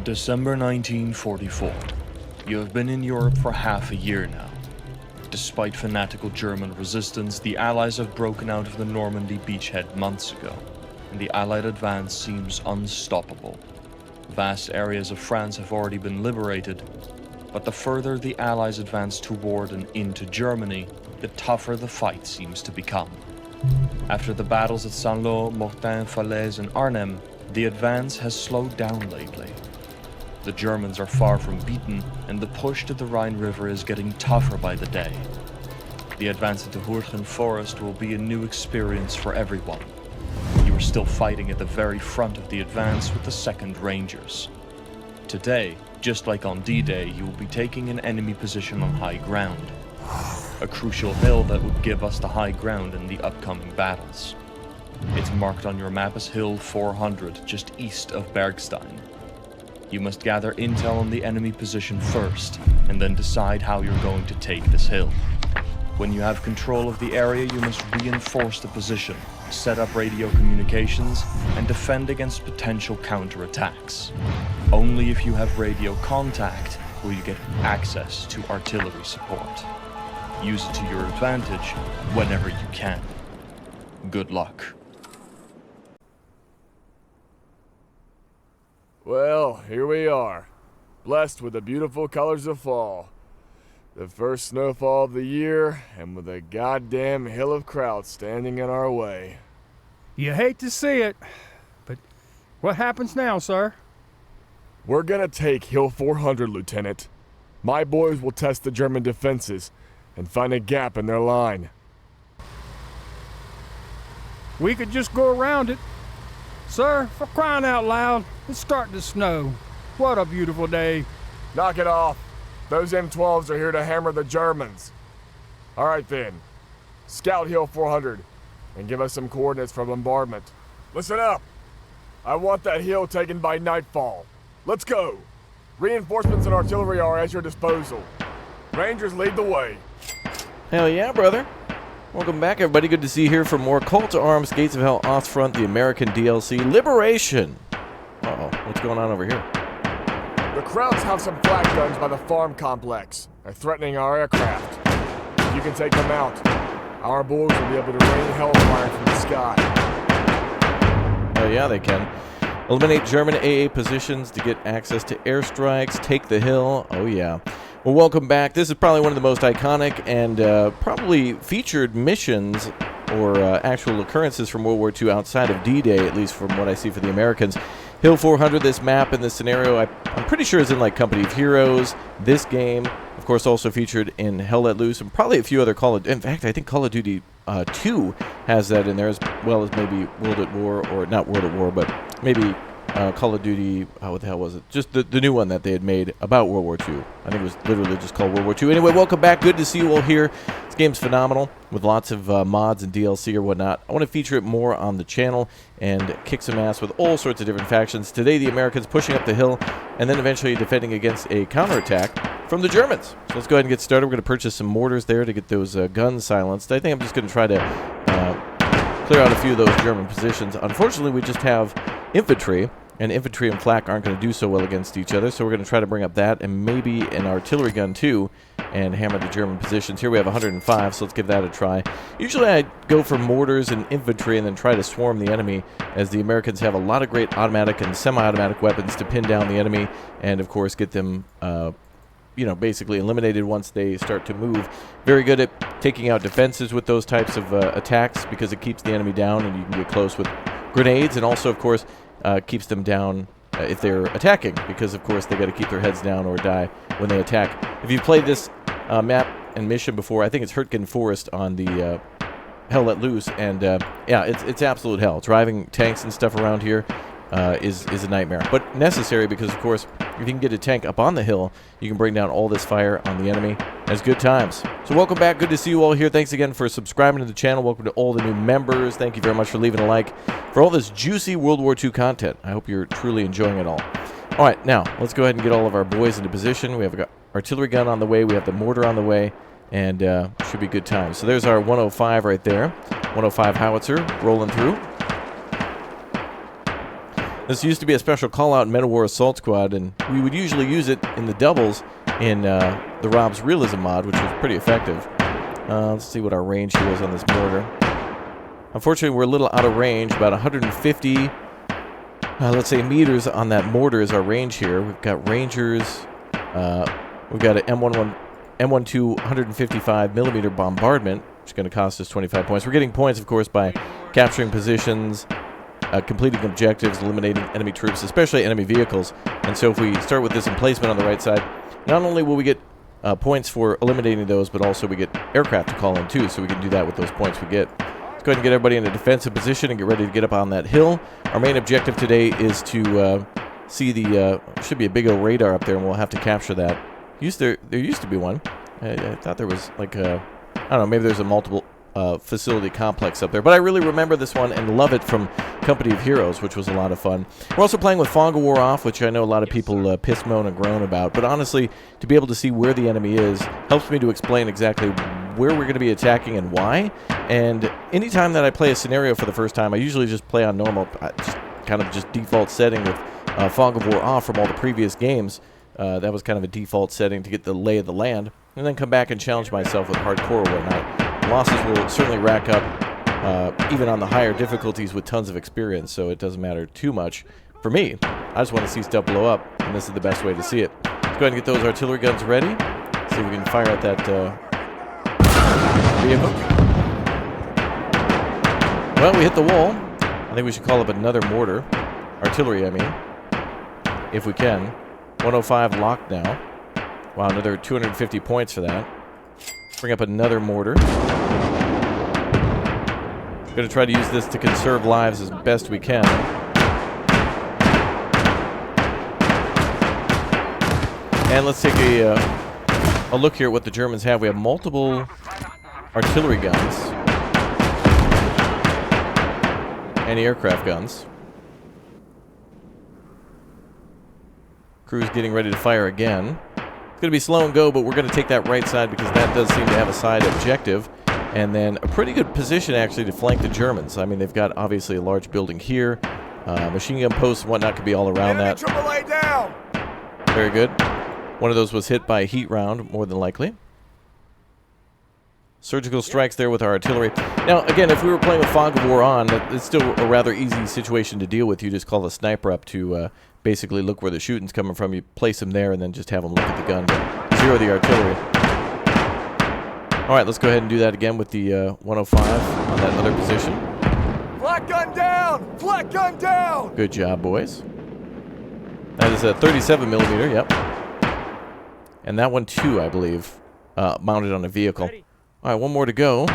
December 1944. You have been in Europe for half a year now. Despite fanatical German resistance, the Allies have broken out of the Normandy beachhead months ago, and the Allied advance seems unstoppable. Vast areas of France have already been liberated, but the further the Allies advance toward and into Germany, the tougher the fight seems to become. After the battles at Saint-Lô, Mortain, Falaise, and Arnhem, the advance has slowed down lately. The Germans are far from beaten, and the push to the Rhine River is getting tougher by the day. The advance into Hurchen Forest will be a new experience for everyone. You are still fighting at the very front of the advance with the 2nd Rangers. Today, just like on D-Day, you will be taking an enemy position on high ground. A crucial hill that would give us the high ground in the upcoming battles. It's marked on your map as Hill 400, just east of Bergstein. You must gather intel on the enemy position first, and then decide how you're going to take this hill. When you have control of the area, you must reinforce the position, set up radio communications, and defend against potential counterattacks. Only if you have radio contact will you get access to artillery support. Use it to your advantage whenever you can. Good luck. Well, here we are, blessed with the beautiful colors of fall. The first snowfall of the year, and with a goddamn hill of kraut standing in our way. You hate to see it, but what happens now, sir? We're gonna take Hill 400, Lieutenant. My boys will test the German defenses and find a gap in their line. We could just go around it. Sir, for crying out loud, it's starting to snow. What a beautiful day. Knock it off. Those M12s are here to hammer the Germans. All right then. Scout Hill 400 and give us some coordinates for bombardment. Listen up. I want that hill taken by nightfall. Let's go. Reinforcements and artillery are at your disposal. Rangers lead the way. Hell yeah, brother. Welcome back, everybody. Good to see you here for more Call to Arms, Gates of Hell, Ostfront, the American DLC, Liberation. Uh-oh, what's going on over here? The Krauts have some flak guns by the farm complex. They're threatening our aircraft. You can take them out. Our boys will be able to rain hellfire from the sky. Oh yeah, they can. Eliminate German AA positions to get access to airstrikes. Take the hill. Oh yeah. Well, welcome back. This is probably one of the most iconic and probably featured missions or actual occurrences from World War II outside of D-Day, at least from what I see for the Americans. Hill 400, this map and this scenario, I'm pretty sure is in like Company of Heroes, this game, of course also featured in Hell Let Loose, and probably a few other in fact, I think Call of Duty 2 has that in there, as well as maybe World at War, or not World at War, but maybe Call of Duty, what the hell was it? Just the new one that they had made about World War II. I think it was literally just called World War II. Anyway, welcome back. Good to see you all here. This game's phenomenal with lots of mods and DLC or whatnot. I want to feature it more on the channel and kick some ass with all sorts of different factions. Today, the Americans pushing up the hill and then eventually defending against a counterattack from the Germans. So let's go ahead and get started. We're going to purchase some mortars there to get those guns silenced. I think I'm just going to try to clear out a few of those German positions. Unfortunately, we just have infantry. And infantry and flak aren't going to do so well against each other, so we're going to try to bring up that and maybe an artillery gun too and hammer the German positions. Here we have 105, so let's give that a try. Usually I go for mortars and infantry and then try to swarm the enemy, as the Americans have a lot of great automatic and semi-automatic weapons to pin down the enemy and, of course, get them basically eliminated once they start to move. Very good at taking out defenses with those types of attacks, because it keeps the enemy down and you can get close with grenades, and also, of course, keeps them down if they're attacking, because of course they got to keep their heads down or die when they attack. If you've played this map and mission before, I think it's Hurtgen Forest on the Hell Let Loose, and yeah, it's absolute hell. Driving tanks and stuff around here is a nightmare, but necessary, because of course if you can get a tank up on the hill, you can bring down all this fire on the enemy. That's good times. So welcome back. Good to see you all here. Thanks again for subscribing to the channel. Welcome to all the new members. Thank you very much for leaving a like for all this juicy World War II content. I hope you're truly enjoying it all. All right, now let's go ahead and get all of our boys into position. We have an artillery gun on the way. We have the mortar on the way, and should be good times. So there's our 105 right there. 105 howitzer rolling through. This used to be a special call-out in Metal War Assault Squad, and we would usually use it in the doubles in the Rob's Realism mod, which was pretty effective. Let's see what our range here is on this mortar. Unfortunately, we're a little out of range, about 150, let's say, meters on that mortar is our range here. We've got Rangers, we've got an M12 155 millimeter bombardment, which is going to cost us 25 points. We're getting points, of course, by capturing positions, completing objectives, eliminating enemy troops, especially enemy vehicles. And so if we start with this emplacement on the right side, not only will we get points for eliminating those, but also we get aircraft to call in too, so we can do that with those points we get. Let's go ahead and get everybody in a defensive position and get ready to get up on that hill. Our main objective today is to see the, should be a big old radar up there, and we'll have to capture that. There used to be one. I thought there was like a, I don't know, maybe there's a multiple facility complex up there. But I really remember this one and love it from Company of Heroes, which was a lot of fun. We're also playing with Fog of War off, which I know a lot of people piss, moan, and groan about. But honestly, to be able to see where the enemy is helps me to explain exactly where we're going to be attacking and why. And anytime that I play a scenario for the first time, I usually just play on normal, just default setting with Fog of War off from all the previous games. That was kind of a default setting to get the lay of the land, and then come back and challenge myself with hardcore or whatnot. Losses will certainly rack up even on the higher difficulties with tons of experience, so it doesn't matter too much. For me, I just want to see stuff blow up, and this is the best way to see it. Let's go ahead and get those artillery guns ready. See if we can fire at that vehicle. Well, we hit the wall. I think we should call up another mortar. Artillery, I mean. If we can. 105 locked now. Wow, another 250 points for that. Bring up another mortar. Going to try to use this to conserve lives as best we can. And let's take a look here at what the Germans have. We have multiple artillery guns. Anti-aircraft guns. Crew's getting ready to fire again. It's going to be slow and go, but we're going to take that right side because that does seem to have a side objective. And then a pretty good position, actually, to flank the Germans. I mean, they've got, obviously, a large building here. Machine gun posts and whatnot could be all around that. AAA down. Very good. One of those was hit by a heat round, more than likely. Surgical strikes there with our artillery. Now, again, if we were playing with Fog of War on, it's still a rather easy situation to deal with. You just call the sniper up to basically look where the shooting's coming from. You place him there and then just have him look at the gun to zero the artillery. All right, let's go ahead and do that again with the 105 on that other position. Flak gun down! Flak gun down! Good job, boys. That is a 37 millimeter, yep. And that one, too, I believe, mounted on a vehicle. All right, one more to go.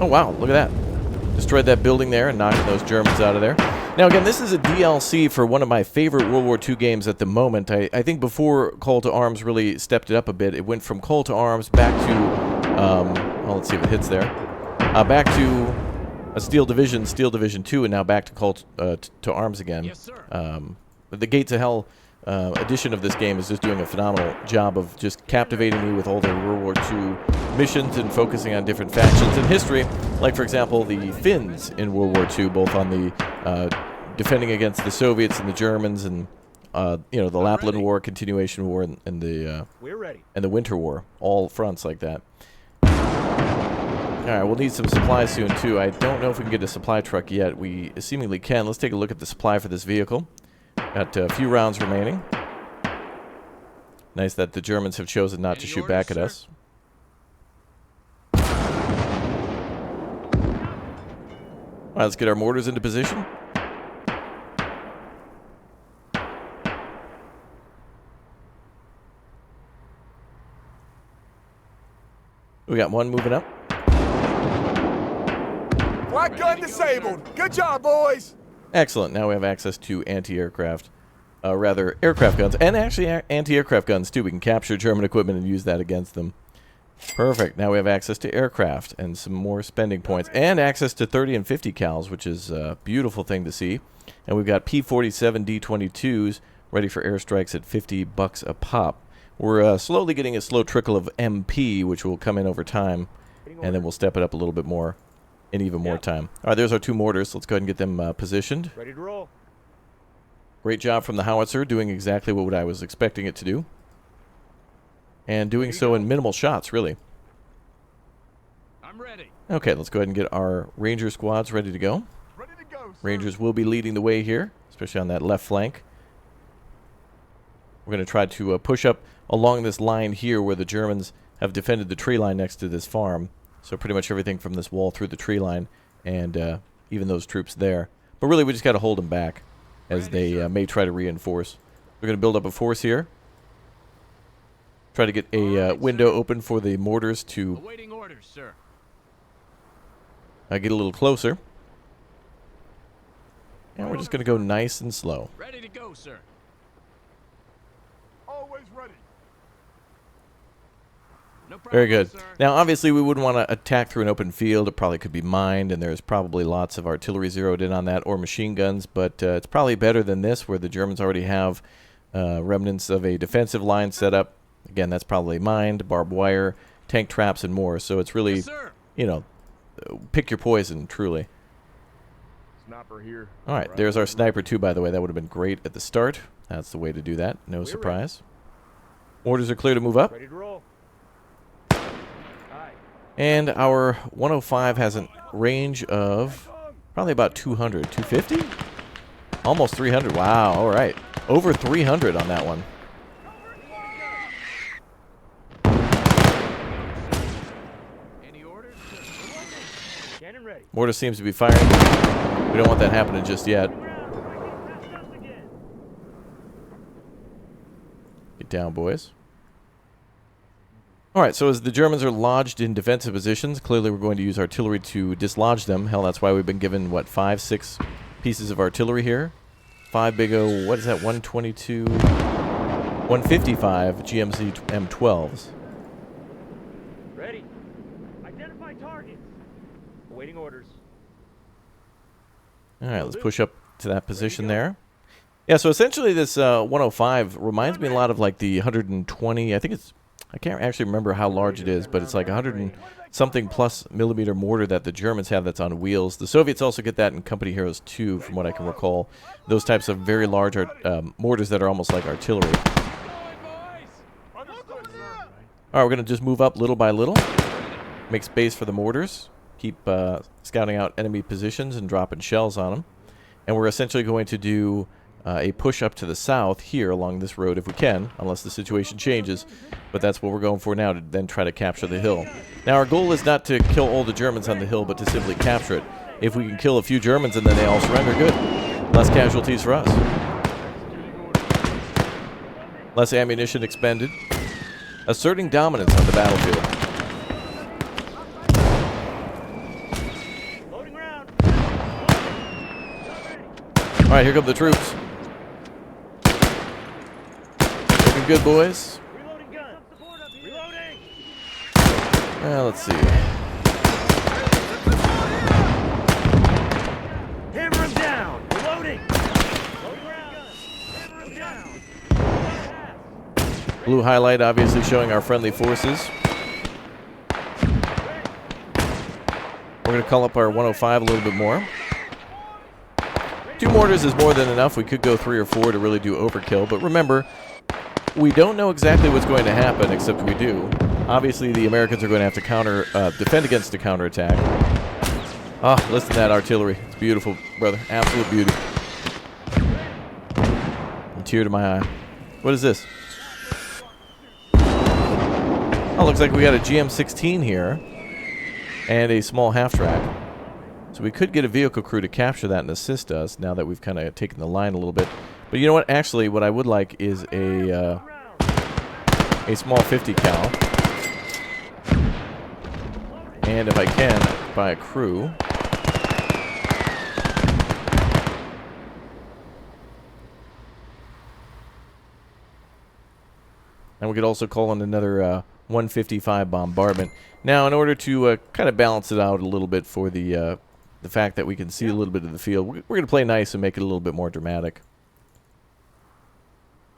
Oh, wow, look at that. Destroyed that building there and knocking those Germans out of there. Now, again, this is a DLC for one of my favorite World War II games at the moment. I think before Call to Arms really stepped it up a bit, it went from Call to Arms back to, well, let's see if it hits there, back to a Steel Division 2, and now back to Call to Arms again. Yes, sir. The Gates of Hell edition of this game is just doing a phenomenal job of just captivating me with all the World War II missions and focusing on different factions in history, like, for example, the Finns in World War II, both on the defending against the Soviets and the Germans, and you know, the Lapland War, Continuation War, and the Winter War, all fronts like that. All right, we'll need some supplies soon too. I don't know if we can get a supply truck yet. We seemingly can. Let's take a look at the supply for this vehicle. Got a few rounds remaining. Nice that the Germans have chosen not to shoot back at us. All right, let's get our mortars into position. We got one moving up. Black gun disabled. Good job, boys. Excellent. Now we have access to anti-aircraft, aircraft guns, and actually anti-aircraft guns too. We can capture German equipment and use that against them. Perfect. Now we have access to aircraft and some more spending points, and access to 30 and 50 cals, which is a beautiful thing to see. And we've got P-47 D-22s ready for airstrikes at $50 a pop. We're slowly getting a slow trickle of MP, which will come in over time, and then we'll step it up a little bit more. in even more time. All right, there's our 2 mortars. Let's go ahead and get them positioned. Ready to roll. Great job from the howitzer, doing exactly what I was expecting it to do. And doing so in minimal shots, really. I'm ready. Okay, let's go ahead and get our Ranger squads ready to go. Ready to go, sir. Rangers will be leading the way here, especially on that left flank. We're going to try to push up along this line here where the Germans have defended the tree line next to this farm. So pretty much everything from this wall through the tree line and even those troops there. But really, we just got to hold them back as they may try to reinforce. We're going to build up a force here. Try to get a window open for the mortars to Awaiting orders, sir. get a little closer. And we're just going to go nice and slow. Ready to go, sir. Always ready. No problem, Very good. sir. Now, obviously, we wouldn't want to attack through an open field. It probably could be mined, and there's probably lots of artillery zeroed in on that or machine guns. But it's probably better than this, where the Germans already have remnants of a defensive line set up. Again, that's probably mined, barbed wire, tank traps, and more. So it's really, Yes, sir. you know, pick your poison, truly. Sniper here. All right, there's our sniper, too, by the way. That would have been great at the start. That's the way to do that. No surprise. Orders are clear to move up. Ready to roll. And our 105 has a range of probably about 200. 250? Almost 300. Wow, all right. Over 300 on that one. Any orders? Cannon ready. Mortar seems to be firing. We don't want that happening just yet. Get down, boys. All right, so as the Germans are lodged in defensive positions, clearly we're going to use artillery to dislodge them. Hell, that's why we've been given, what, 5, 6 pieces of artillery here? 5 big O, what is that, 122, 155 GMC M12s. Ready. Identify targets. Awaiting orders. All right, let's push up to that position there. Yeah, so essentially this 105 reminds me a lot of like the 120, I think it's, I can't actually remember how large it is, but it's like 100 and something plus millimeter mortar that the Germans have that's on wheels. The Soviets also get that in Company Heroes 2, from what I can recall. Those types of very large mortars that are almost like artillery. All right, we're going to just move up little by little. Make space for the mortars. Keep scouting out enemy positions and dropping shells on them. And we're essentially going to do a push up to the south here along this road if we can, unless the situation changes. But that's what we're going for now, to then try to capture the hill. Now, our goal is not to kill all the Germans on the hill, but to simply capture it. If we can kill a few Germans and then they all surrender, good. Less casualties for us. Less ammunition expended. Asserting dominance on the battlefield. Loading round. All right, here come the troops. Looking good, boys. Reloading gun. Reloading. Well, let's see. Hammer him down. Reloading. Loading round. Hammer him down. Blue highlight obviously showing our friendly forces. We're going to call up our 105 a little bit more. 2 mortars is more than enough. We could go 3 or 4 to really do overkill. But remember, we don't know exactly what's going to happen, except we do. Obviously, the Americans are going to have to defend against a counterattack. Ah, listen to that artillery. It's beautiful, brother. Absolute beauty. A tear to my eye. What is this? Oh, looks like we got a GM16 here and a small half-track. So we could get a vehicle crew to capture that and assist us now that we've kind of taken the line a little bit. But you know what? Actually, what I would like is a small 50 cal. And if I can, buy a crew. And we could also call in another 155 bombardment. Now, in order to kind of balance it out a little bit for the fact that we can see a little bit of the field, we're going to play nice and make it a little bit more dramatic.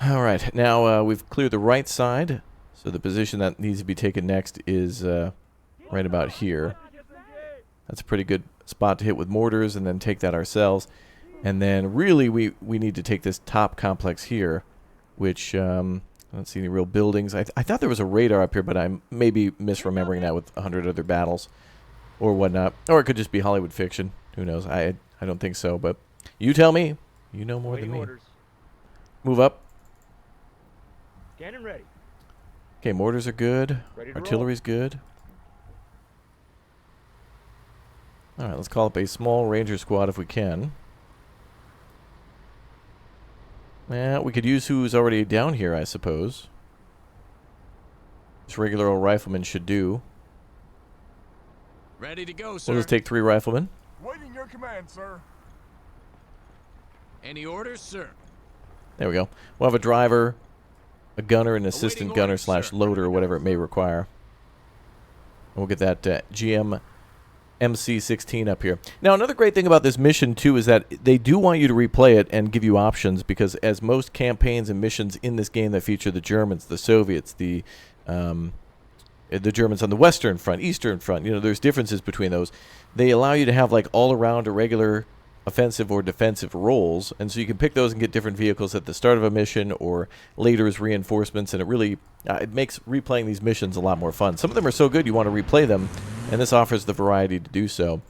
All right, now we've cleared the right side, so the position that needs to be taken next is right about here. That's a pretty good spot to hit with mortars and then take that ourselves. And then really we need to take this top complex here, which I don't see any real buildings. I thought there was a radar up here, but I'm maybe misremembering that with 100 other battles or whatnot. Or it could just be Hollywood fiction. Who knows? I don't think so, but you tell me. You know more than me. Orders. Move up. Cannon ready. Okay, mortars are good. Ready to Artillery's good. All right, let's call up a small ranger squad if we can. Yeah, we could use who's already down here, I suppose. This regular old rifleman should do. Ready to go, sir. We'll just take 3 riflemen. Waiting your command, sir. Any orders, sir? There we go. We'll have a driver, a gunner, an assistant Awaiting gunner orders, slash sir. loader or whatever it may require. We'll get that GM MC-16 up here. Now, another great thing about this mission, too, is that they do want you to replay it and give you options, because as most campaigns and missions in this game that feature the Germans, the Soviets, the Germans on the Western Front, Eastern Front, you know, there's differences between those. They allow you to have, like, all-around irregular offensive or defensive roles, and so you can pick those and get different vehicles at the start of a mission or later as reinforcements, and it really it makes replaying these missions a lot more fun. Some of them are so good you want to replay them, and this offers the variety to do so.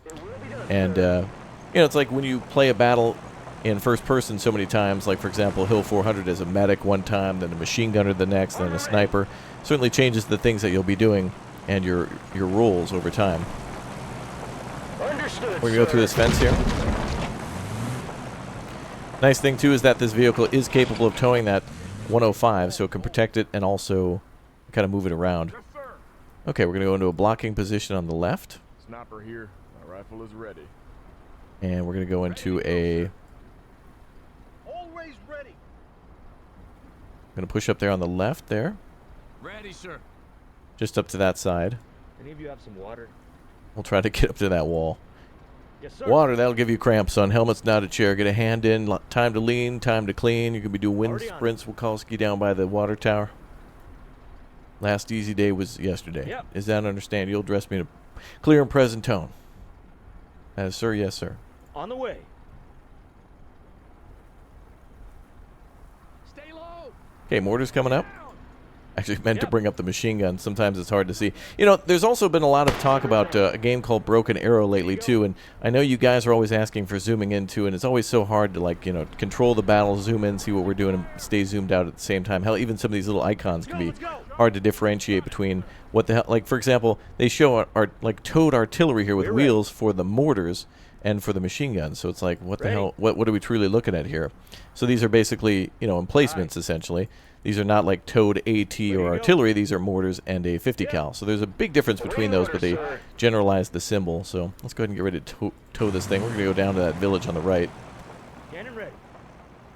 And you know, it's like when you play a battle in first person so many times, like for example Hill 400 as a medic one time, then a machine gunner the next, then a sniper. Certainly changes the things that you'll be doing and your roles over time. Understood, We're gonna go through this fence here. Nice thing, too, is that this vehicle is capable of towing that 105, so it can protect it and also kind of move it around. Yes, sir. Okay, we're going to go into a blocking position on the left, Sniper here. My rifle is ready. and we're going to go into a... Always ready. going to push up there on the left there, Ready, sir. just up to that side. Any of you have some water? We'll try to get up to that wall. Yes, sir. Water, that'll give you cramps, son. Helmet's not a chair. Get a hand in. Time to lean, time to clean. You could be doing wind Already on it. sprints, Wikolski, down by the water tower. Last easy day was yesterday. Yep. Is that understand? You'll address me in a clear and present tone. Sir, yes, sir. On the way. Stay low. Okay, mortar's coming up. Actually meant to bring up the machine gun. Sometimes it's hard to see. You know, there's also been a lot of talk about a game called Broken Arrow lately, too, and I know you guys are always asking for zooming in, too, and it's always so hard to, like, you know, control the battle, zoom in, see what we're doing, and stay zoomed out at the same time. Hell, even some of these little icons can be hard to differentiate between what the hell... Like, for example, they show our like, towed artillery here with wheels for the mortars and for the machine guns. So it's like, what the hell... What are we truly looking at here? So these are basically, you know, emplacements, essentially. These are not like towed AT or artillery. These are mortars and a 50 cal. So there's a big difference between those, but they generalize the symbol. So let's go ahead and get ready to tow this thing. We're going to go down to that village on the right. Cannon ready.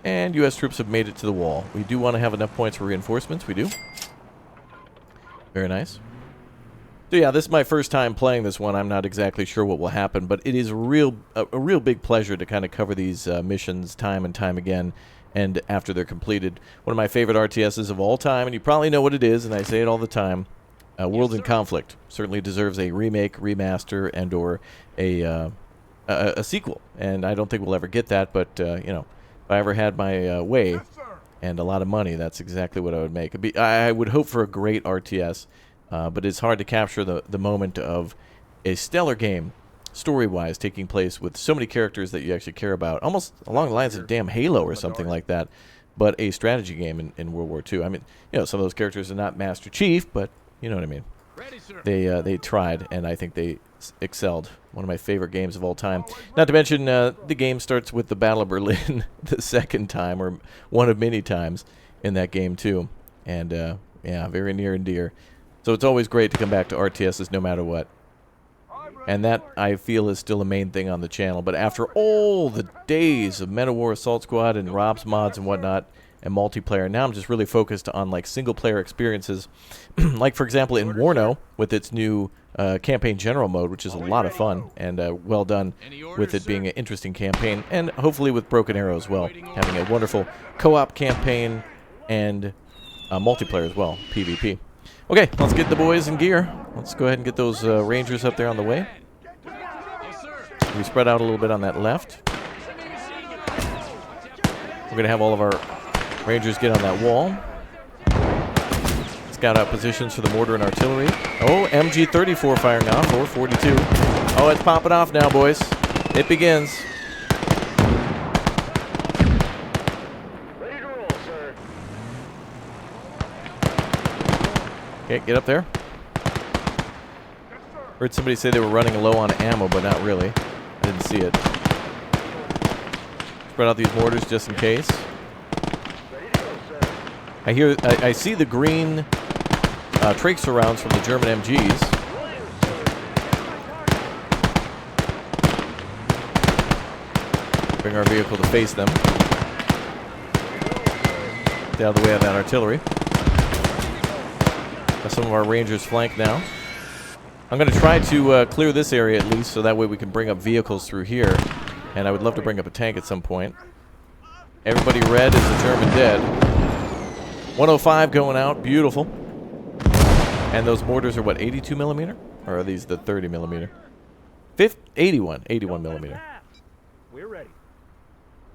And U.S. troops have made it to the wall. We do want to have enough points for reinforcements. We do. Very nice. So yeah, this is my first time playing this one. I'm not exactly sure what will happen, but it is a real big pleasure to kind of cover these missions time and time again. And after they're completed, one of my favorite RTSs of all time, and you probably know what it is, and I say it all the time, World in Conflict certainly deserves a remake, remaster, and or a sequel. And I don't think we'll ever get that, but you know, if I ever had my way and a lot of money, that's exactly what I would make. I would hope for a great RTS, but it's hard to capture the moment of a stellar game, story-wise, taking place with so many characters that you actually care about, almost along the lines of damn Halo or something like that, but a strategy game in World War II. I mean, you know, some of those characters are not Master Chief, but you know what I mean. Ready, sir. They tried, and I think they excelled. One of my favorite games of all time. Not to mention, the game starts with the Battle of Berlin the second time, or one of many times in that game too. And yeah, very near and dear. So it's always great to come back to RTSs no matter what. And that, I feel, is still a main thing on the channel. But after all the days of Men of War Assault Squad and Rob's mods and whatnot, and multiplayer, now I'm just really focused on, like, single-player experiences. Like, for example, in Warno, with its new campaign general mode, which is a lot of fun, and well done with it being an interesting campaign. And hopefully with Broken Arrow as well, having a wonderful co-op campaign and multiplayer as well, PvP. Okay, let's get the boys in gear. Let's go ahead and get those Rangers up there on the way. We spread out a little bit on that left. We're going to have all of our Rangers get on that wall. Scout out positions for the mortar and artillery. Oh, MG-34 firing off, or 42. Oh, it's popping off now, boys. It begins. Ready to roll, sir. Okay, get up there. Heard somebody say they were running low on ammo, but not really. I didn't see it. Spread out these mortars just in case. Ready to go, sir. I see the green tracer rounds from the German MGs. Bring our vehicle to face them. Get out of the way of that artillery. Got some of our Rangers flank now. I'm going to try to clear this area at least, so that way we can bring up vehicles through here. And I would love to bring up a tank at some point. Everybody red is the German dead. 105 going out. Beautiful. And those mortars are what, 82 millimeter? Or are these the 30 millimeter? 81 millimeter. We're ready.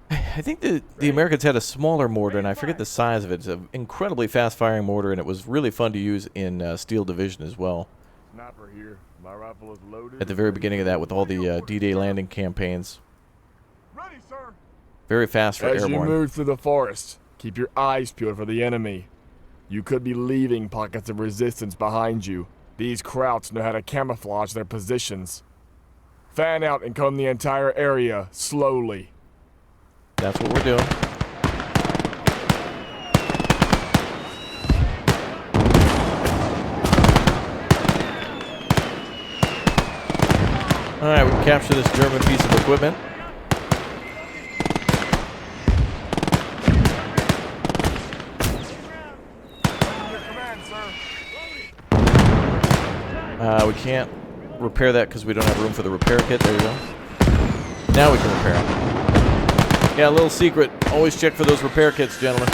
I think the Americans had a smaller mortar, and I forget the size of it. It's an incredibly fast-firing mortar, and it was really fun to use in Steel Division as well. Sniper here. My rifle is loaded. At the very beginning of that, with all the D-Day landing campaigns. Ready, sir. Very fast for As you airborne. move through the forest, keep your eyes peeled for the enemy. You could be leaving pockets of resistance behind you. These krauts know how to camouflage their positions. Fan out and comb the entire area slowly. That's what we're doing. Alright, we can capture this German piece of equipment. We can't repair that because we don't have room for the repair kit. There you go. Now we can repair it. Yeah, a little secret. Always check for those repair kits, gentlemen.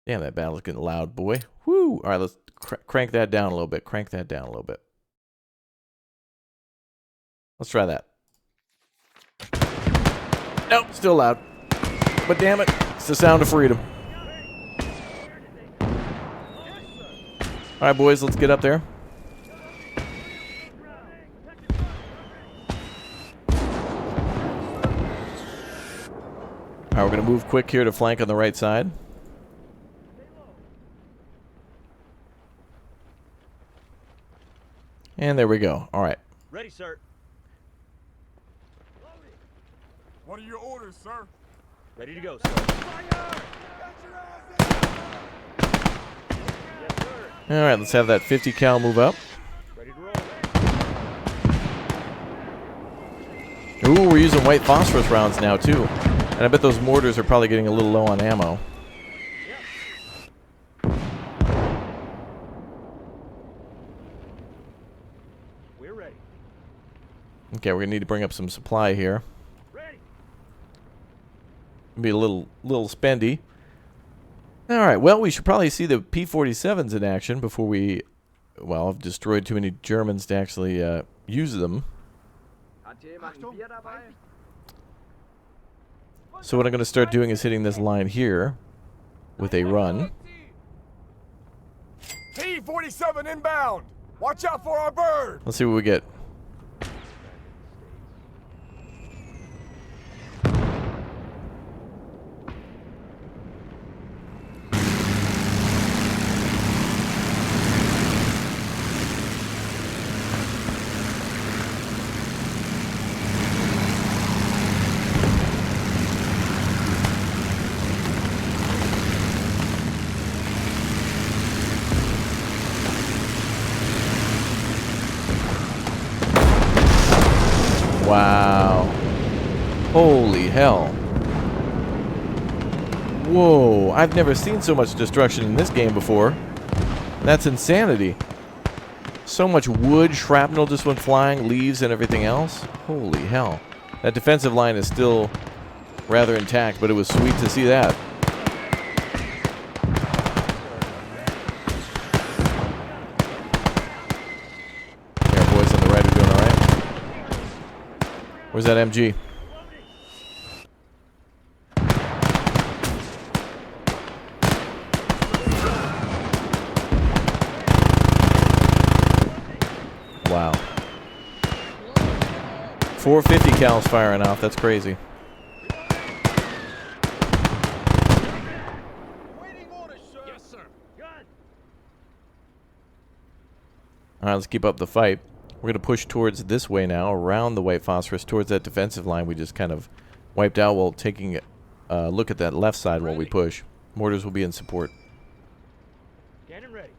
Damn, that battle's getting loud, boy. Woo! Alright, let's crank that down a little bit. Crank that down a little bit. Let's try that. Nope, still loud. But damn it, it's the sound of freedom. Alright, boys, let's get up there. Alright, we're going to move quick here to flank on the right side. And there we go. Alright. Ready, sir. What are your orders, sir? Ready to go, sir. Yes, sir. Alright, let's have that 50 cal move up. Ready to roll. Ooh, we're using white phosphorus rounds now, too. And I bet those mortars are probably getting a little low on ammo. We're ready. Okay, we're going to need to bring up some supply here. Ready. Be a little spendy. Alright, well, we should probably see the P-47s in action before we, well, have destroyed too many Germans to actually use them. So what I'm going to start doing is hitting this line here with a run. P-47 inbound! Watch out for our bird! Let's see what we get. Wow. Holy hell. Whoa, I've never seen so much destruction in this game before. That's insanity. So much wood, shrapnel just went flying, leaves and everything else. Holy hell. That defensive line is still rather intact, but it was sweet to see that. Boys on the right are doing alright. Where's that MG? Wow. 450 cals firing off. That's crazy. Yes, sir. All right, let's keep up the fight. We're going to push towards this way now, around the white phosphorus, towards that defensive line we just kind of wiped out while taking a look at that left side while we push. Mortars will be in support. Cannon ready.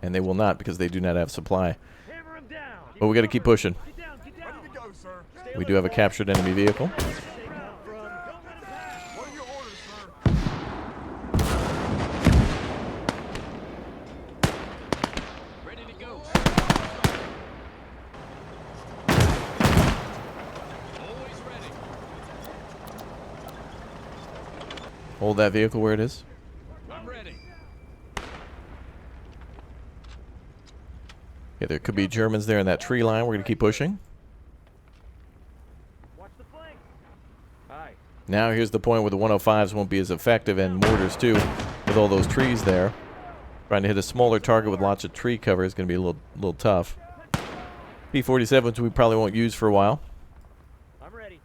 And they will not because they do not have supply. Hammer him down. But we got to keep pushing. Get down, get down. Ready to go, sir. We do have a captured enemy vehicle. Don't let him pass. What are your orders, sir? Ready to go. Always ready. Hold that vehicle where it is. I'm ready. Yeah, there could be Germans there in that tree line. We're going to keep pushing. Watch the flank. Aye. Now here's the point where the 105s won't be as effective, and mortars too, with all those trees there. Trying to hit a smaller target with lots of tree cover is going to be a little tough. P-47s we probably won't use for a while. I'm ready.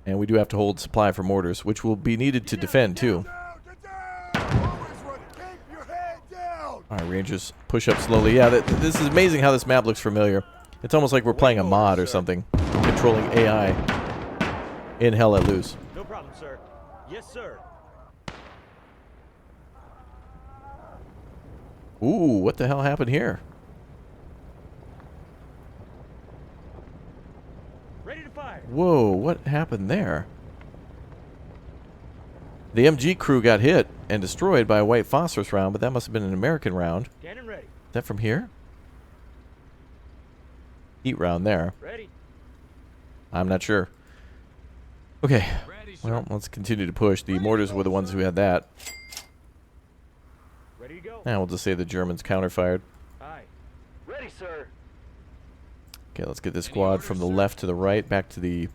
And we do have to hold supply for mortars, which will be needed to defend too. Get down! Always ready. Keep your head down! All right, Rangers, push up slowly. Yeah, this is amazing how this map looks familiar. It's almost like we're playing a mod or something, controlling AI in Hell Let Loose. No problem, sir. Yes, sir. Ooh, what the hell happened here? Ready to fire. Whoa, what happened there? The MG crew got hit and destroyed by a white phosphorus round, but that must have been an American round. Cannon ready. Is that from here? Heat round there. Ready. I'm not sure. Okay, Ready, sir. well, let's continue to push. The mortars were the ones who had that. Ready to go. And we'll just say the Germans counterfired. Aye. Ready, sir. Okay, let's get this squad from the left to the right, back to the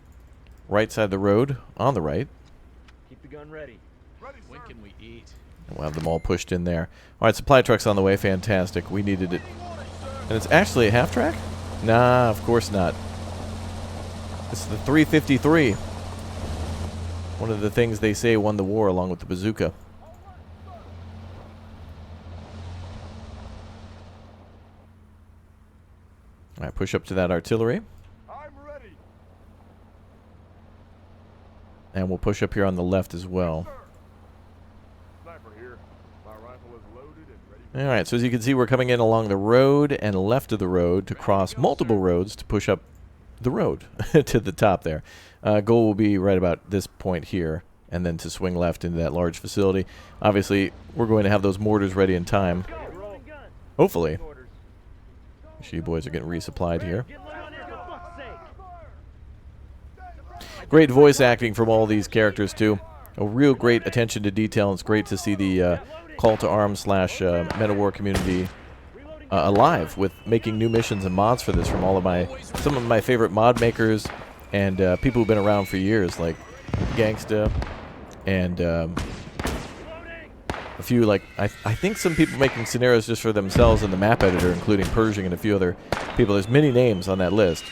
right side of the road, on the right. Keep the gun ready. Ready, When sir. can we eat? And we'll have them all pushed in there. All right, supply truck's on the way. Fantastic. We needed it. And it's actually a half track? Nah, of course not. It's the 353. One of the things they say won the war along with the bazooka. All right, push up to that artillery. I'm ready. And we'll push up here on the left as well. Sir. Sniper here. My rifle is loaded and ready. All right, so as you can see, we're coming in along the road and left of the road to cross multiple roads to push up the road to the top there. Goal will be right about this point here, and then to swing left into that large facility. Obviously, we're going to have those mortars ready in time. Go. Rolling gun. Hopefully. Orders. You boys are getting resupplied here. Get low on there, for fuck's sake. Great voice acting from all these characters, too. A real great attention to detail, and it's great to see the call to arms / Men of War community alive with making new missions and mods for this from some of my favorite mod makers and people who've been around for years, like Gangsta and a few, like I think some people making scenarios just for themselves in the map editor, including Pershing and a few other people. There's many names on that list.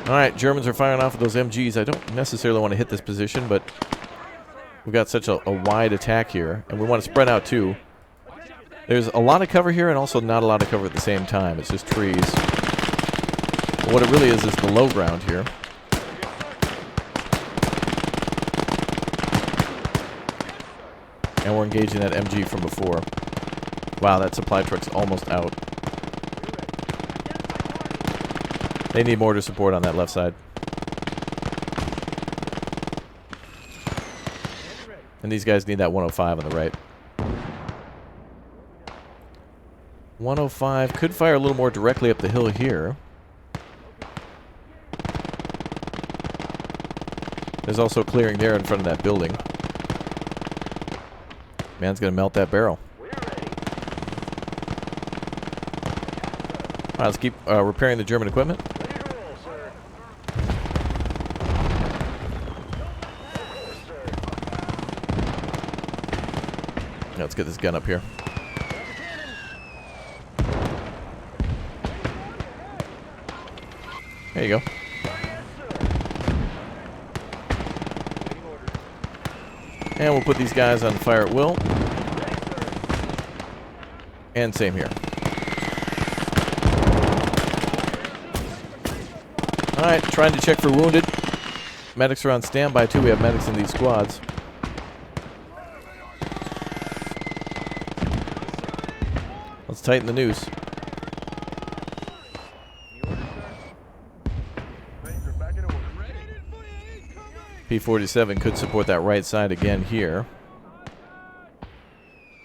Alright, Germans are firing off of those MGs. I don't necessarily want to hit this position, but we've got such a wide attack here, and we want to spread out too. There's a lot of cover here and also not a lot of cover at the same time. It's just trees. But what it really is the low ground here. And we're engaging that MG from before. Wow, that supply truck's almost out. They need mortar support on that left side. And these guys need that 105 on the right. 105 could fire a little more directly up the hill here. There's also clearing there in front of that building. Man's gonna melt that barrel. We're All right, let's keep repairing the German equipment. Ready to roll, sir. Now let's get this gun up here. There you go. And we'll put these guys on fire at will. And same here. Alright, trying to check for wounded. Medics are on standby too. We have medics in these squads. Let's tighten the noose. P-47 could support that right side again here.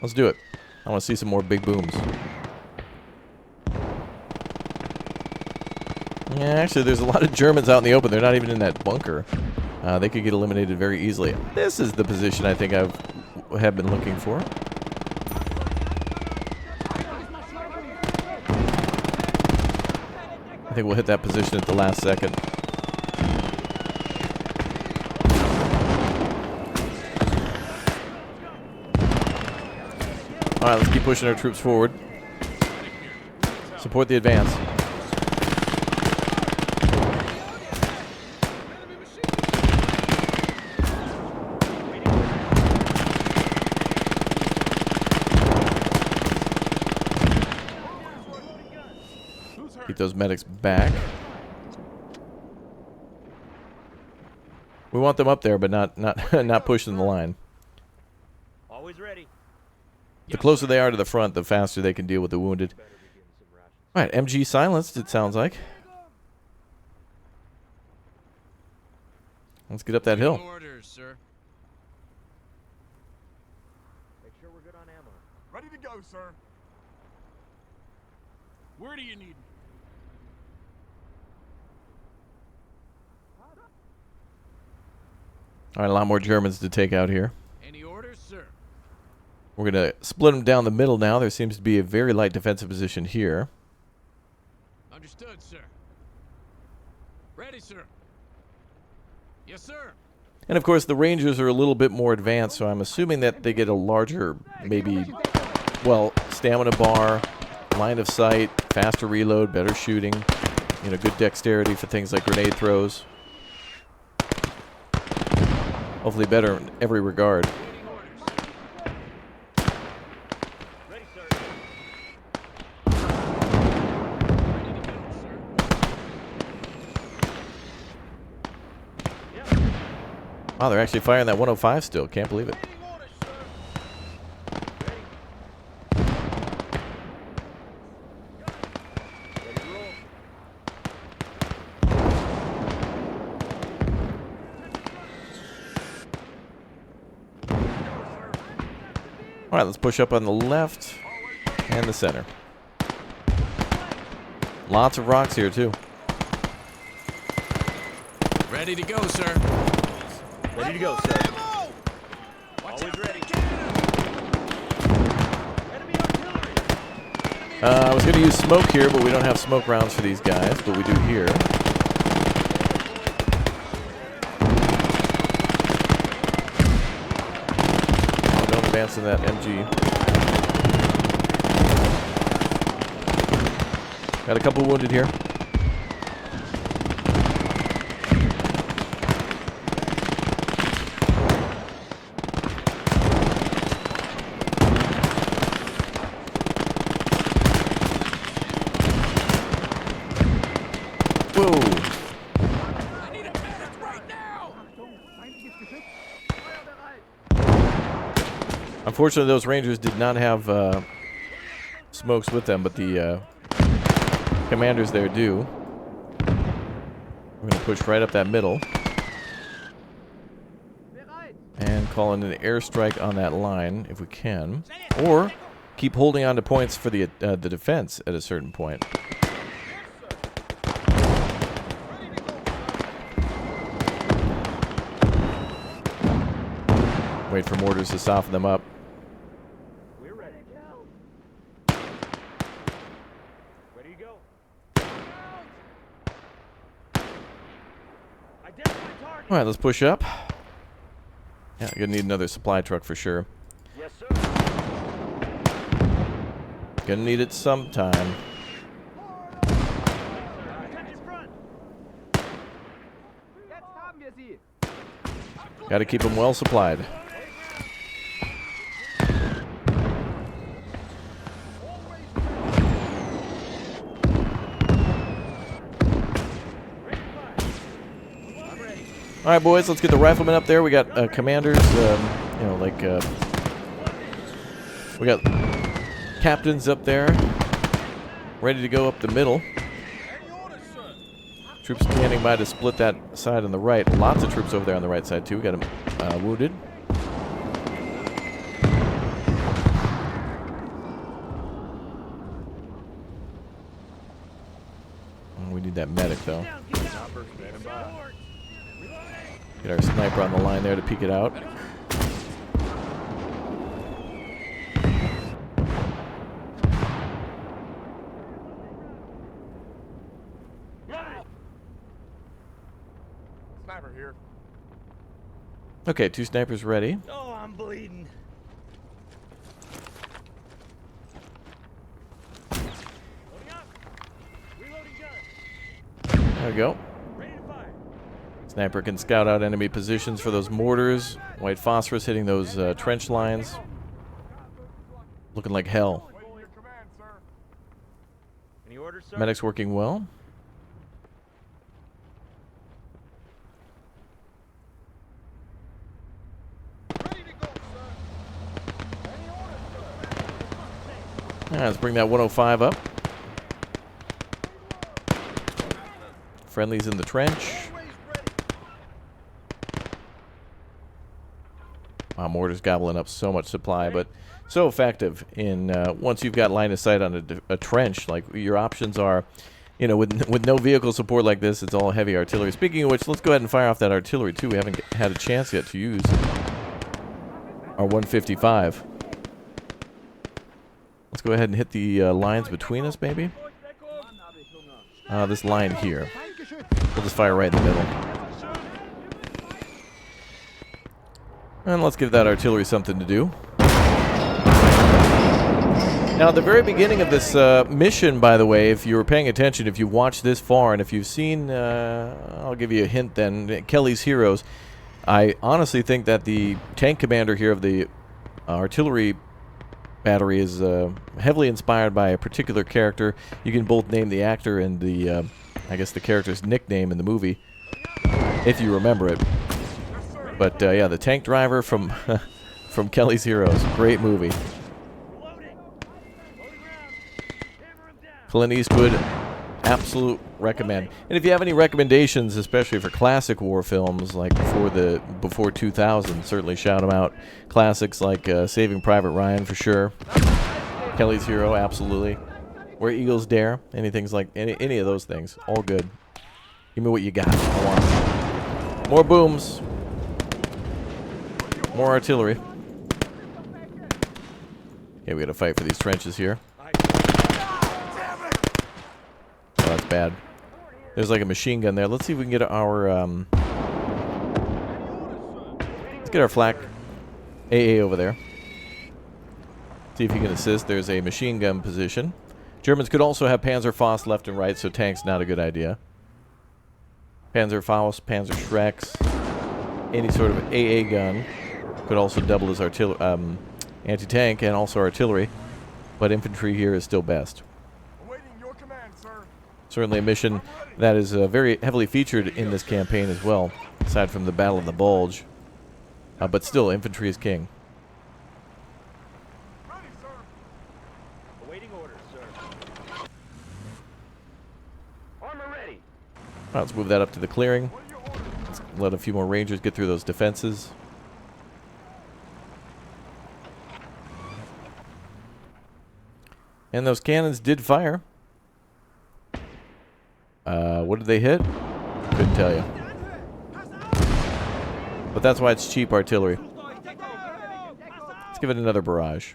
Let's do it. I want to see some more big booms. Yeah, actually, there's a lot of Germans out in the open. They're not even in that bunker. They could get eliminated very easily. This is the position I think I have been looking for. I think we'll hit that position at the last second. Alright, let's keep pushing our troops forward. Support the advance. Keep those medics back. We want them up there, but not pushing the line. Always ready. The closer they are to the front, the faster they can deal with the wounded. Alright, MG silenced, it sounds like. Let's get up that hill. Orders, sir. Make sure we're good on ammo. Ready to go, sir. Where do you need me? Alright, a lot more Germans to take out here. Any orders, sir? We're going to split them down the middle now. There seems to be a very light defensive position here. Understood, sir. Ready, sir. Yes, sir. And of course, the Rangers are a little bit more advanced, so I'm assuming that they get a larger, maybe, well, stamina bar, line of sight, faster reload, better shooting, you know, good dexterity for things like grenade throws. Hopefully better in every regard. Ready, sir. Wow, they're actually firing that 105 still. Can't believe it. All right, let's push up on the left and the center. Lots of rocks here, too. Ready to go, sir. Ready to go, sir. Always ready. Enemy artillery. I was going to use smoke here, but we don't have smoke rounds for these guys, but we do here. Oh, don't advance in that MG. Got a couple wounded here. Whoa. I need a medic right now. Unfortunately, those Rangers did not have smokes with them, but the commanders there do. We're going to push right up that middle. And call in an airstrike on that line, if we can. Or keep holding on to points for the defense at a certain point. Wait for mortars to soften them up. We're ready. Ready to go. All right, let's push up. Yeah, gonna need another supply truck for sure. Yes, sir. Gonna need it sometime. Attention front. Got to keep them well supplied. All right, boys, let's get the riflemen up there. We got commanders, we got captains up there, ready to go up the middle. Troops standing by to split that side on the right. Lots of troops over there on the right side, too. We got them wounded. We need that medic, though. Get our sniper on the line there to peek it out. Sniper here. Okay, 2 snipers ready. Oh, I'm bleeding. Loading up. Reloading gun. There we go. Ready to fire. Sniper can scout out enemy positions for those mortars. White phosphorus hitting those trench lines. Looking like hell. Waiting your command, sir. Any orders, sir? Medic's working well. Let's bring that 105 up. Friendlies in the trench. Wow, mortar's gobbling up so much supply, but so effective in once you've got line of sight on a trench. Like, your options are, you know, with no vehicle support like this, it's all heavy artillery. Speaking of which, let's go ahead and fire off that artillery too. We haven't had a chance yet to use our 155. Let's go ahead and hit the lines between us, maybe. This line here. We'll just fire right in the middle. And let's give that artillery something to do. Now, at the very beginning of this mission, by the way, if you were paying attention, if you watched this far, and if you've seen, I'll give you a hint then, Kelly's Heroes, I honestly think that the tank commander here of the artillery battery is heavily inspired by a particular character. You can both name the actor and the, I guess, the character's nickname in the movie, if you remember it. But yeah, the tank driver from from Kelly's Heroes, great movie. Clint Eastwood, absolute recommend. And if you have any recommendations, especially for classic war films like before 2000, certainly shout them out. Classics like Saving Private Ryan for sure. Kelly's Hero, absolutely. Where Eagles Dare, anything like any of those things, all good. Give me what you got. I want it. More booms. More artillery. Okay, we got to fight for these trenches here. Oh, that's bad. There's like a machine gun there. Let's see if we can get our let's get our flak AA over there. See if he can assist. There's a machine gun position. Germans could also have Panzerfaust left and right, so tank's not a good idea. Panzerfaust, Panzerschrecks, any sort of AA gun could also double as anti-tank and also artillery, but infantry here is still best. Awaiting your command, sir. Certainly a mission that is very heavily featured in this campaign as well, aside from the Battle of the Bulge. But still, infantry is king. Ready, sir. Awaiting orders, sir. Armor ready. Right, let's move that up to the clearing. Let's let a few more Rangers get through those defenses. And those cannons did fire. What did they hit? Couldn't tell you. But that's why it's cheap artillery. Let's give it another barrage.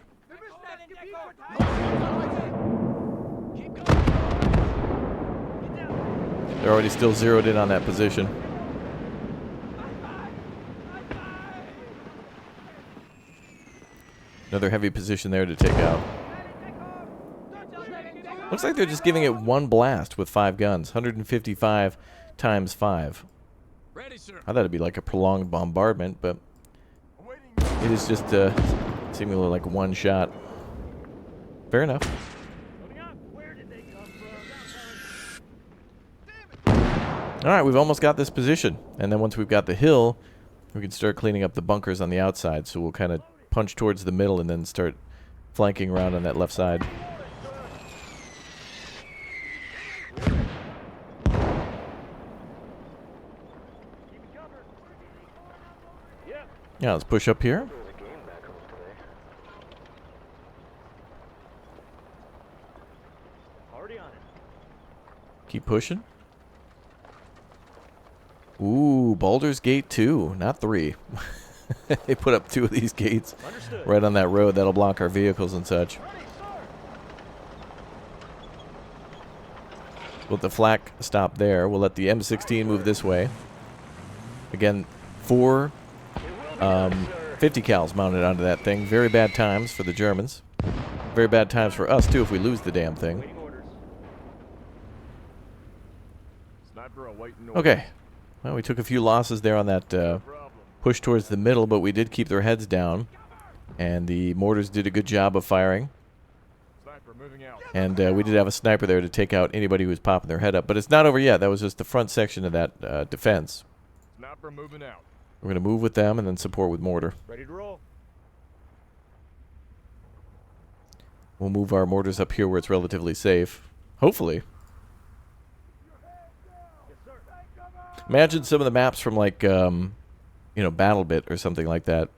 They're already still zeroed in on that position. Another heavy position there to take out. Looks like they're just giving it one blast with 5 guns. 155 times 5. Ready, sir. I thought it'd be like a prolonged bombardment, but it is just seemingly like one shot. Fair enough. Where did they come from? All right, we've almost got this position. And then once we've got the hill, we can start cleaning up the bunkers on the outside. So we'll kind of punch towards the middle and then start flanking around on that left side. Yeah, let's push up here. Already on it. Keep pushing. Ooh, Baldur's Gate 2, not 3. They put up 2 of these gates Understood. right on that road. That'll block our vehicles and such. We'll let the flak stop there. We'll let the M16 move this way. Again, 4 50 cals mounted onto that thing. Very bad times for the Germans. Very bad times for us, too, if we lose the damn thing. Waiting orders. Sniper awaiting orders. Okay. Well, we took a few losses there on that push towards the middle, but we did keep their heads down. And the mortars did a good job of firing. Sniper moving out. And we did have a sniper there to take out anybody who was popping their head up. But it's not over yet. That was just the front section of that defense. Sniper moving out. We're going to move with them and then support with mortar. Ready to roll. We'll move our mortars up here where it's relatively safe. Hopefully. Imagine some of the maps from like, you know, BattleBit or something like that.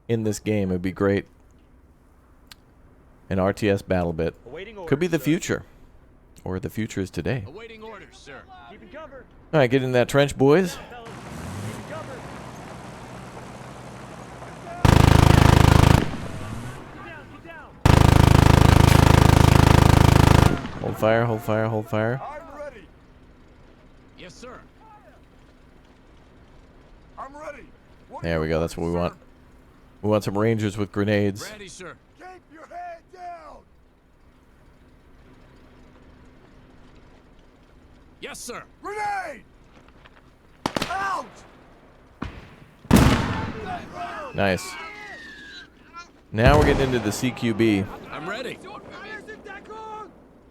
In this game, it'd be great. An RTS BattleBit. Awaiting orders, Could be the sir. future. Or the future is today. Awaiting orders, sir. Keeping cover. All right, get in that trench, boys. Fellas, keeping cover. Get down. Hold fire, hold fire, hold fire. I'm ready. Yes, sir. I'm ready. What There do we you go, that's what we sir? want. We want some rangers with grenades. Ready, sir. Keep your head down. Yes, sir. Grenade. Out. Nice. Now we're getting into the CQB. I'm ready.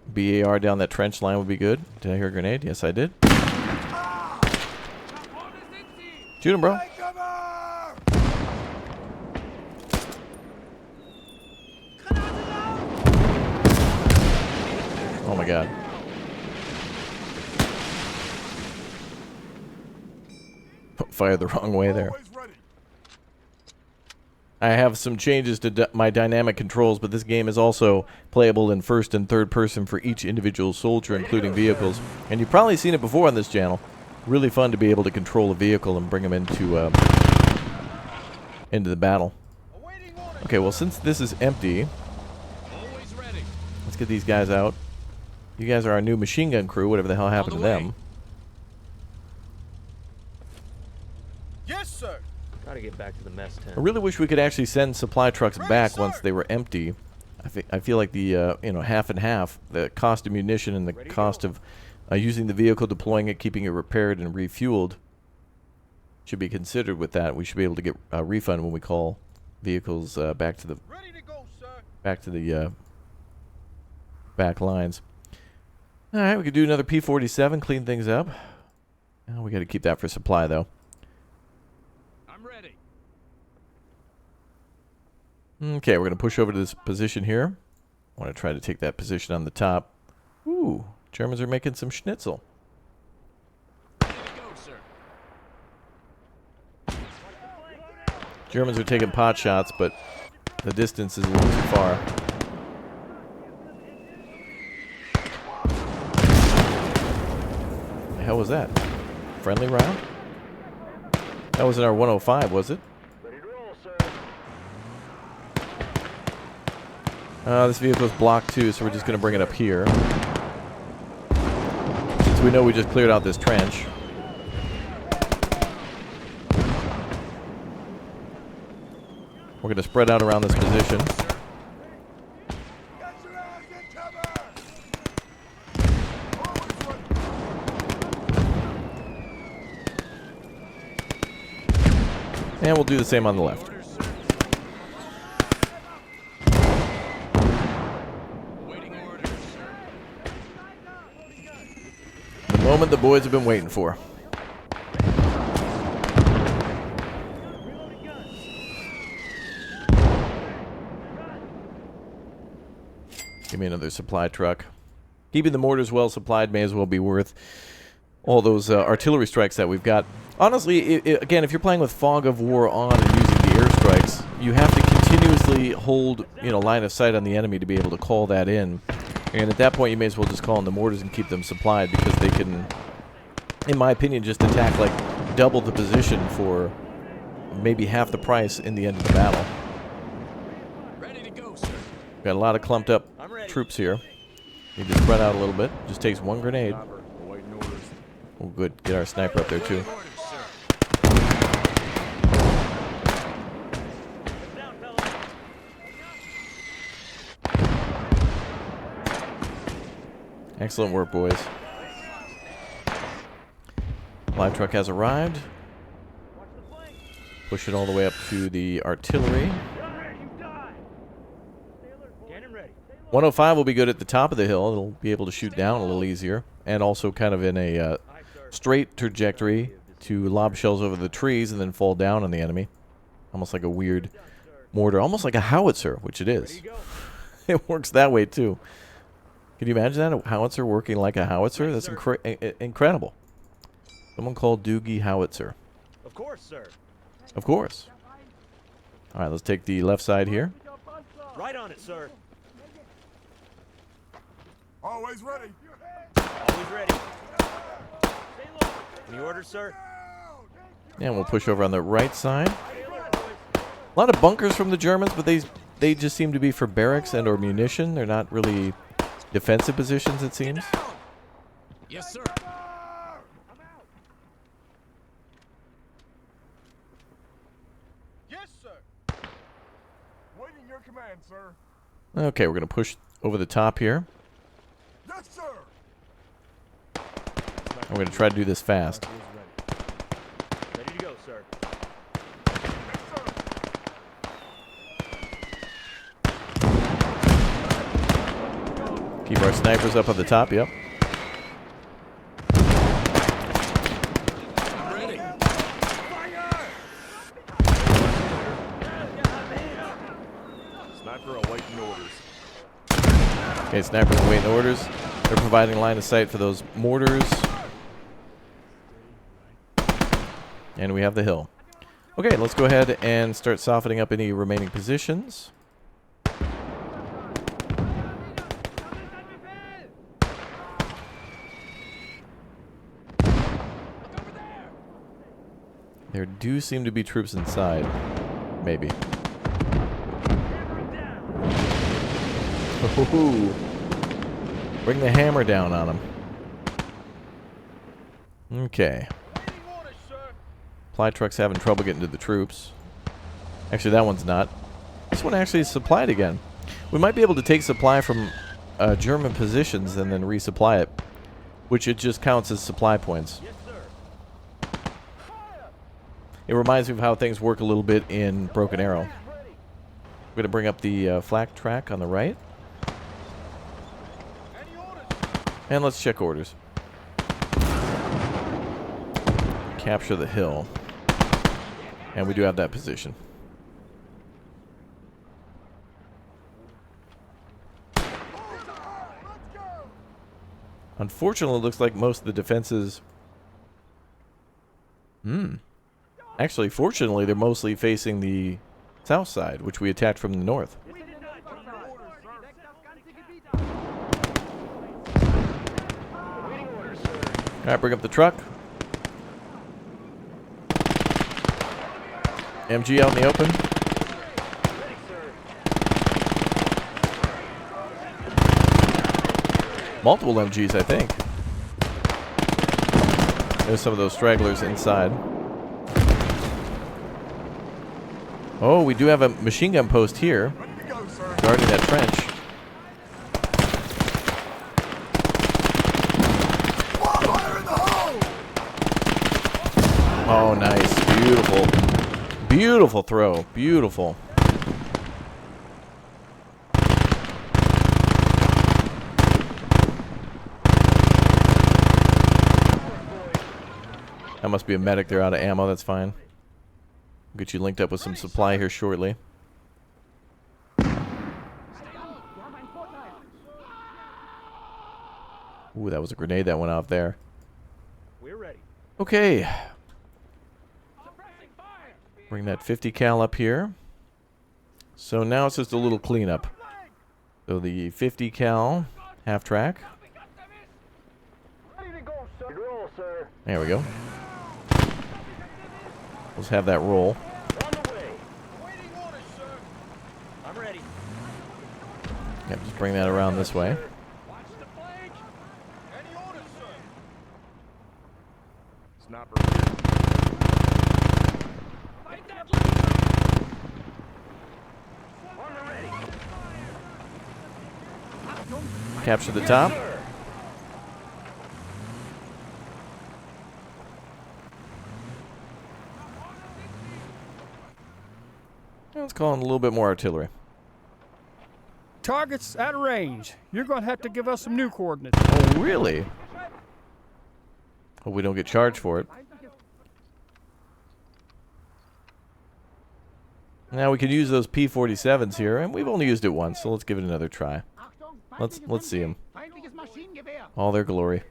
BAR down that trench line would be good. Did I hear a grenade? Yes, I did. Shoot him, bro. Take cover. Oh my god. Fired the wrong way there. Always ready. I have some changes to my dynamic controls, but this game is also playable in first and third person for each individual soldier, including vehicles. And you've probably seen it before on this channel. Really fun to be able to control a vehicle and bring them into the battle. Okay, well, since this is empty, Always ready. let's get these guys out. You guys are our new machine gun crew, whatever the hell happened to the way. them. Yes, sir. Gotta get back to the mess tent. I really wish we could actually send supply trucks back once they were empty. I feel like the you know, half and half, the cost of munition and the cost of using the vehicle, deploying it, keeping it repaired and refueled should be considered with that. We should be able to get a refund when we call vehicles back to the Ready to go, sir. back lines. All right, we could do another P-47, clean things up. Oh, we got to keep that for supply though. I'm ready. Okay, we're going to push over to this position here. I want to try to take that position on the top. Ooh, Germans are making some schnitzel. Ready to go, sir. Germans are taking pot shots, but the distance is a little too far. The hell was that? Friendly round? That wasn't our 105, was it? Ready to roll, sir. This vehicle's blocked too, so we're just going to bring it up here. Since we know we just cleared out this trench. We're going to spread out around this position. And we'll do the same on the left. The moment the boys have been waiting for. Give me another supply truck. Keeping the mortars well supplied may as well be worth all those artillery strikes that we've got. Honestly, again, if you're playing with fog of war on and using the airstrikes, you have to continuously hold, line of sight on the enemy to be able to call that in. And at that point, you may as well just call in the mortars and keep them supplied, because they can, in my opinion, just attack like double the position for maybe half the price in the end of the battle. Ready to go, sir. Got a lot of clumped up troops here. Need to spread out a little bit. Just takes one grenade. Oh, good. Get our sniper up there, too. Excellent work, boys. Live truck has arrived. Push it all the way up to the artillery. 105 will be good at the top of the hill. It'll be able to shoot down a little easier. And also kind of in a straight trajectory to lob shells over the trees and then fall down on the enemy. Almost like a weird mortar. Almost like a howitzer, which it is. It works that way, too. Can you imagine that? A howitzer working like a howitzer? That's incredible. Someone called Doogie Howitzer. Of course, sir. Of course. All right, let's take the left side here. Right on it, sir. Always ready. Always ready. Any orders, sir? And we'll push over on the right side. A lot of bunkers from the Germans, but they just seem to be for barracks and or munition. They're not really defensive positions, it seems. Yes, sir. Yes, sir. Waiting your command, sir. Okay, we're going to push over the top here. Yes, sir. We're going to try to do this fast. Ready to go, sir. Keep our snipers up at the top, yep. I'm ready. Sniper awaiting orders. Okay, snipers awaiting orders. They're providing line of sight for those mortars. And we have the hill. Okay, let's go ahead and start softening up any remaining positions. There do seem to be troops inside. Maybe. Ooh. Bring the hammer down on them. Okay. Supply truck's having trouble getting to the troops. Actually, that one's not. This one actually is supplied again. We might be able to take supply from German positions and then resupply it, which it just counts as supply points. It reminds me of how things work a little bit in Broken Arrow. We're going to bring up the flak track on the right. And let's check orders. Capture the hill. And we do have that position. Unfortunately, it looks like most of the defenses... Actually, fortunately, they're mostly facing the south side, which we attacked from the north. Alright, bring up the truck. MG out in the open. Multiple MGs, I think. There's some of those stragglers inside. Oh, we do have a machine gun post here, Ready to go, sir. guarding that trench. Fire in the hole! Oh, nice. Beautiful. Beautiful throw. Beautiful. That must be a medic. They're out of ammo. That's fine. We'll get you linked up with some supply here shortly. Ooh, that was a grenade that went off there. We're ready. Okay. Bring that 50 cal up here. So now it's just a little cleanup. So the 50 cal half track. Ready to go, sir. Roll, sir. There we go. Let's have that roll. On the way. Waiting orders, sir. I'm ready. Yep, just bring that around this way. Watch the flank. Any orders, sir. Sniper. Fight that lead. On the ready. Capture the top. Sir. Let's call in a little bit more artillery. Targets out of range. You're going to have to give us some new coordinates. Oh, really? Hope we don't get charged for it. Now we can use those P-47s here, and we've only used it once, so let's give it another try. Let's see them. All their glory.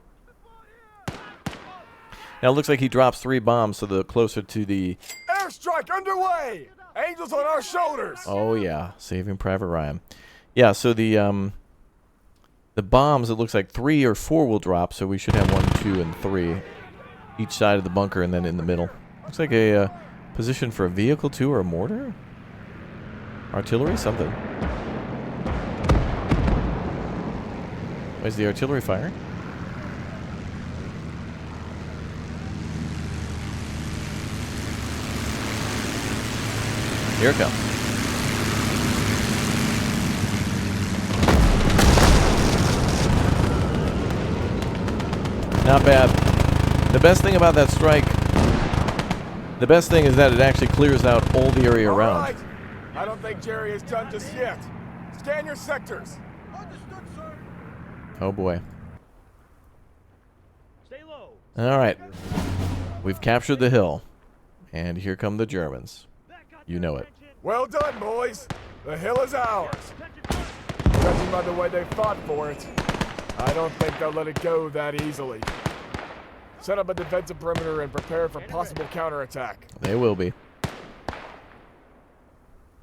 Now it looks like he drops 3 bombs, so the closer to the... Airstrike underway! Angels on our shoulders! Oh yeah, Saving Private Ryan. Yeah, so the bombs, it looks like 3 or 4 will drop, so we should have 1, 2, and 3 each side of the bunker, and then in the middle. Looks like a position for a vehicle too, or a mortar, artillery, something. Where's the artillery firing? Here it comes. Not bad. The best thing about that strike, the best thing is that it actually clears out all the area All around. right. I don't think Jerry is done just yet. Scan your sectors. Understood, sir. Oh boy. Stay low. All right. We've captured the hill. And here come the Germans. You know it. Well done, boys. The hill is ours. Judging by the way they fought for it, I don't think they'll let it go that easily. Set up a defensive perimeter and prepare for possible counterattack. They will be.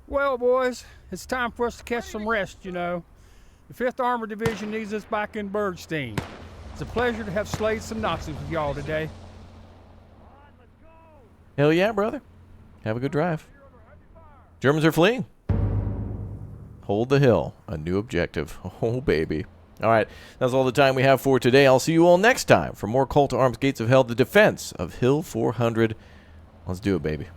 Well, boys, it's time for us to catch some rest, you know. The 5th Armored Division needs us back in Bergstein. It's a pleasure to have slayed some Nazis with y'all today. Hell yeah, brother. Have a good drive. Germans are fleeing. Hold the hill. A new objective. Oh, baby. All right. That's all the time we have for today. I'll see you all next time for more Call to Arms Gates of Hell, the defense of Hill 400. Let's do it, baby.